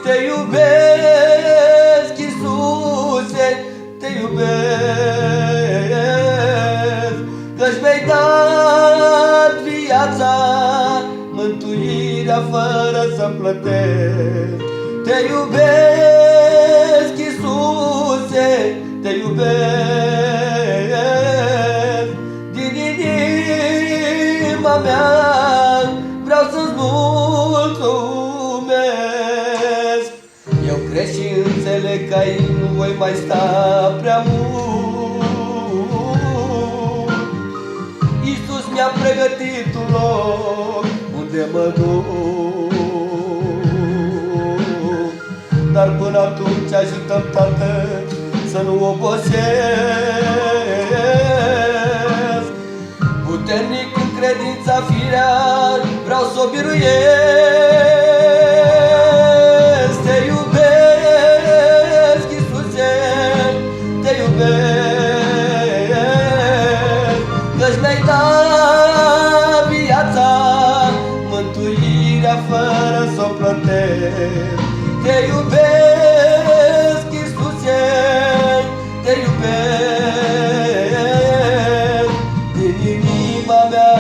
te iubesc, Iisuse, te iubesc, că-și mi-ai dat viața, mântuirea fără să plătesc. Te iubesc, Iisuse, te iubesc, din inima mea vreau să-ți mulțumesc. Eu cred și înțeleg că aici nu voi mai sta prea mult. Iisus mi-a pregătit un loc unde mă duc, dar până atunci ajută-mi, Tată, să nu obosesc. Puternic în credința firea vreau să o biruiesc. Te iubesc, Iisuse, te iubesc, că-și mi-ai dat viața, mântuirea fără să o plătesc. Te iubesc, Iisuse, te iubesc, din inima mea